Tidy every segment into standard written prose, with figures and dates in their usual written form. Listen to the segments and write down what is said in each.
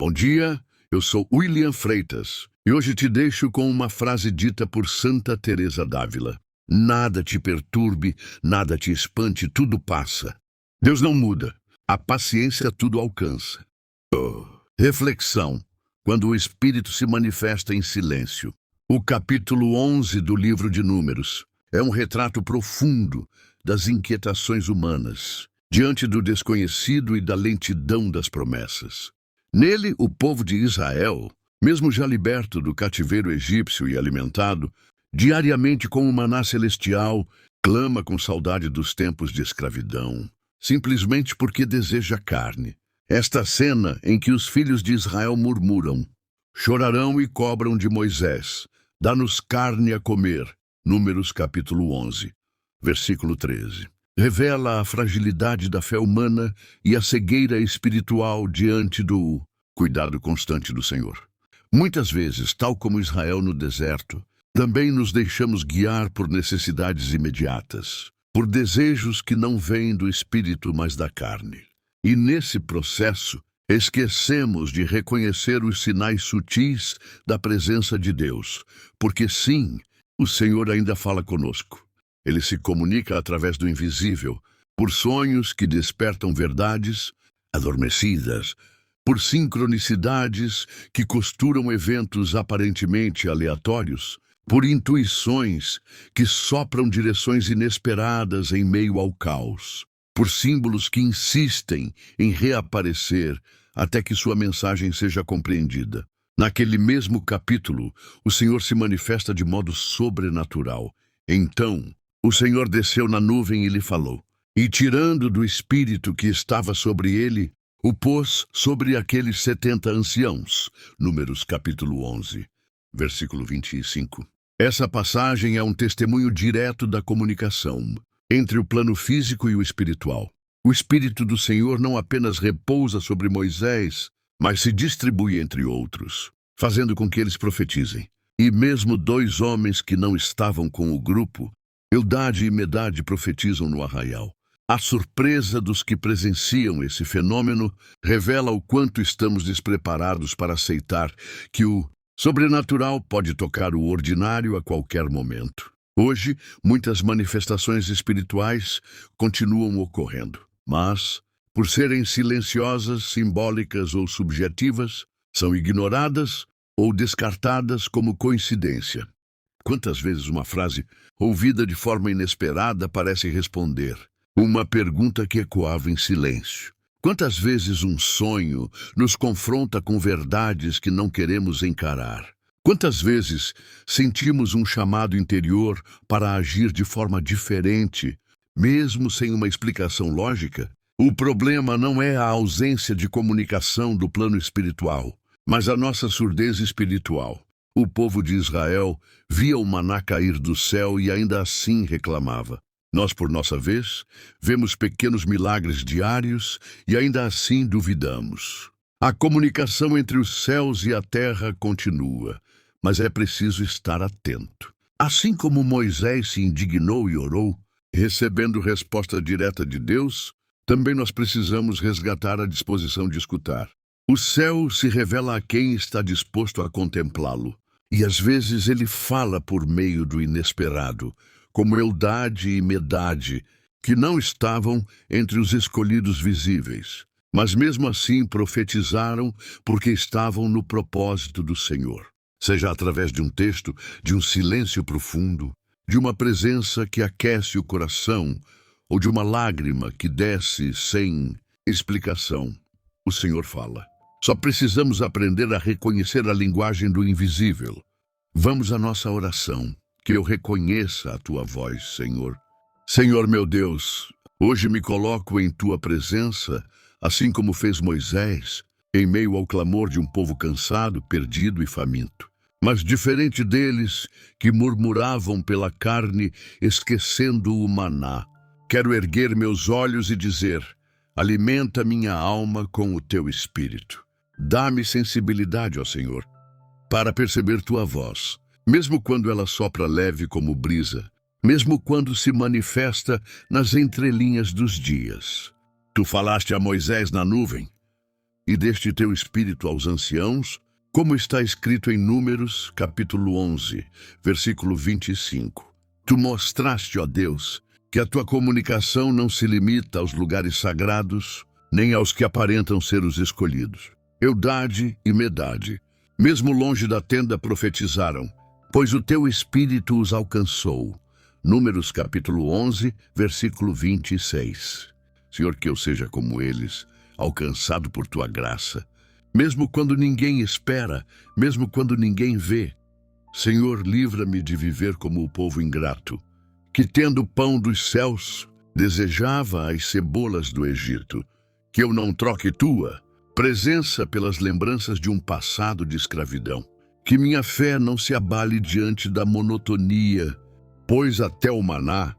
Bom dia, eu sou William Freitas e hoje te deixo com uma frase dita por Santa Teresa d'Ávila. Nada te perturbe, nada te espante, tudo passa. Deus não muda, a paciência tudo alcança. Reflexão, quando o Espírito se manifesta em silêncio. O capítulo 11 do livro de Números é um retrato profundo das inquietações humanas, diante do desconhecido e da lentidão das promessas. Nele, o povo de Israel, mesmo já liberto do cativeiro egípcio e alimentado, diariamente com o maná celestial, clama com saudade dos tempos de escravidão, simplesmente porque deseja carne. Esta cena em que os filhos de Israel murmuram, chorarão e cobram de Moisés, dá-nos carne a comer. Números capítulo 11, versículo 13. Revela a fragilidade da fé humana e a cegueira espiritual diante do cuidado constante do Senhor. Muitas vezes, tal como Israel no deserto, também nos deixamos guiar por necessidades imediatas, por desejos que não vêm do espírito, mas da carne. E nesse processo, esquecemos de reconhecer os sinais sutis da presença de Deus, porque sim, o Senhor ainda fala conosco. Ele se comunica através do invisível, por sonhos que despertam verdades adormecidas, por sincronicidades que costuram eventos aparentemente aleatórios, por intuições que sopram direções inesperadas em meio ao caos, por símbolos que insistem em reaparecer até que sua mensagem seja compreendida. Naquele mesmo capítulo, o Senhor se manifesta de modo sobrenatural. Então, o Senhor desceu na nuvem e lhe falou, e tirando do espírito que estava sobre ele, o pôs sobre aqueles 70 anciãos. Números capítulo 11, versículo 25. Essa passagem é um testemunho direto da comunicação entre o plano físico e o espiritual. O Espírito do Senhor não apenas repousa sobre Moisés, mas se distribui entre outros, fazendo com que eles profetizem. E mesmo dois homens que não estavam com o grupo, Eldade e Medade, profetizam no arraial. A surpresa dos que presenciam esse fenômeno revela o quanto estamos despreparados para aceitar que o sobrenatural pode tocar o ordinário a qualquer momento. Hoje, muitas manifestações espirituais continuam ocorrendo, mas, por serem silenciosas, simbólicas ou subjetivas, são ignoradas ou descartadas como coincidência. Quantas vezes uma frase ouvida de forma inesperada parece responder uma pergunta que ecoava em silêncio? Quantas vezes um sonho nos confronta com verdades que não queremos encarar? Quantas vezes sentimos um chamado interior para agir de forma diferente, mesmo sem uma explicação lógica? O problema não é a ausência de comunicação do plano espiritual, mas a nossa surdez espiritual. O povo de Israel via o maná cair do céu e ainda assim reclamava. Nós, por nossa vez, vemos pequenos milagres diários e ainda assim duvidamos. A comunicação entre os céus e a terra continua, mas é preciso estar atento. Assim como Moisés se indignou e orou, recebendo resposta direta de Deus, também nós precisamos resgatar a disposição de escutar. O céu se revela a quem está disposto a contemplá-lo, e às vezes ele fala por meio do inesperado, como Eldade e Medade, que não estavam entre os escolhidos visíveis, mas mesmo assim profetizaram porque estavam no propósito do Senhor. Seja através de um texto, de um silêncio profundo, de uma presença que aquece o coração, ou de uma lágrima que desce sem explicação, o Senhor fala. Só precisamos aprender a reconhecer a linguagem do invisível. Vamos à nossa oração. Que eu reconheça a Tua voz, Senhor. Senhor meu Deus, hoje me coloco em Tua presença, assim como fez Moisés, em meio ao clamor de um povo cansado, perdido e faminto. Mas diferente deles, que murmuravam pela carne, esquecendo o maná, quero erguer meus olhos e dizer, alimenta minha alma com o Teu Espírito. Dá-me sensibilidade, ó Senhor, para perceber Tua voz, mesmo quando ela sopra leve como brisa, mesmo quando se manifesta nas entrelinhas dos dias. Tu falaste a Moisés na nuvem, e deste teu espírito aos anciãos, como está escrito em Números, capítulo 11, versículo 25. Tu mostraste, ó Deus, que a tua comunicação não se limita aos lugares sagrados, nem aos que aparentam ser os escolhidos. Eudade e Medade, mesmo longe da tenda, profetizaram, pois o teu espírito os alcançou. Números capítulo 11, versículo 26. Senhor, que eu seja como eles, alcançado por tua graça, mesmo quando ninguém espera, mesmo quando ninguém vê. Senhor, livra-me de viver como o povo ingrato, que tendo pão dos céus, desejava as cebolas do Egito. Que eu não troque tua presença pelas lembranças de um passado de escravidão. Que minha fé não se abale diante da monotonia, pois até o maná,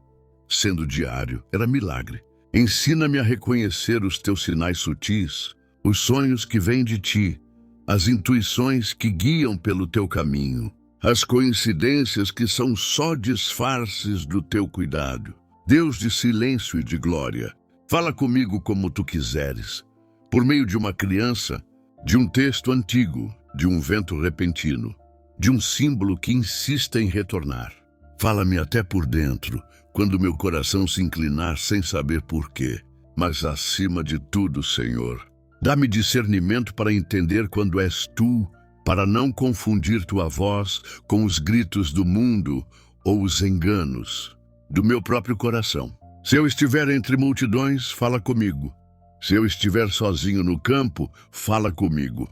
sendo diário, era milagre. Ensina-me a reconhecer os teus sinais sutis, os sonhos que vêm de ti, as intuições que guiam pelo teu caminho, as coincidências que são só disfarces do teu cuidado. Deus de silêncio e de glória, fala comigo como tu quiseres, por meio de uma criança, de um texto antigo, de um vento repentino, de um símbolo que insista em retornar. Fala-me até por dentro, quando meu coração se inclinar sem saber porquê. Mas acima de tudo, Senhor, dá-me discernimento para entender quando és tu, para não confundir tua voz com os gritos do mundo ou os enganos do meu próprio coração. Se eu estiver entre multidões, fala comigo. Se eu estiver sozinho no campo, fala comigo.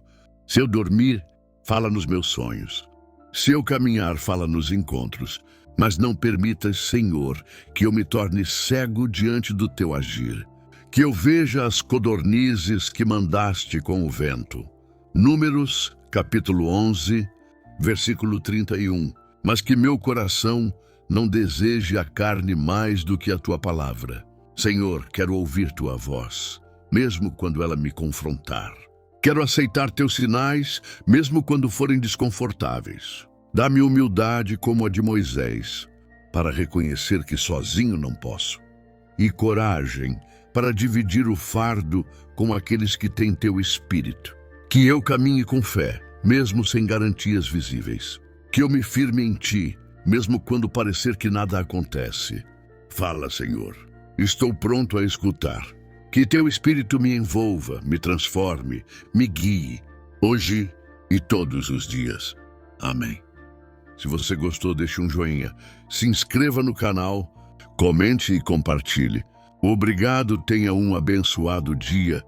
Se eu dormir, fala nos meus sonhos. Se eu caminhar, fala nos encontros. Mas não permitas, Senhor, que eu me torne cego diante do teu agir, que eu veja as codornizes que mandaste com o vento. Números, capítulo 11, versículo 31. Mas que meu coração não deseje a carne mais do que a tua palavra. Senhor, quero ouvir tua voz, mesmo quando ela me confrontar. Quero aceitar teus sinais, mesmo quando forem desconfortáveis. Dá-me humildade como a de Moisés, para reconhecer que sozinho não posso, e coragem para dividir o fardo com aqueles que têm teu espírito. Que eu caminhe com fé, mesmo sem garantias visíveis. Que eu me firme em ti, mesmo quando parecer que nada acontece. Fala, Senhor. Estou pronto a escutar. Que teu espírito me envolva, me transforme, me guie, hoje e todos os dias. Amém. Se você gostou, deixe um joinha, se inscreva no canal, comente e compartilhe. Obrigado, tenha um abençoado dia.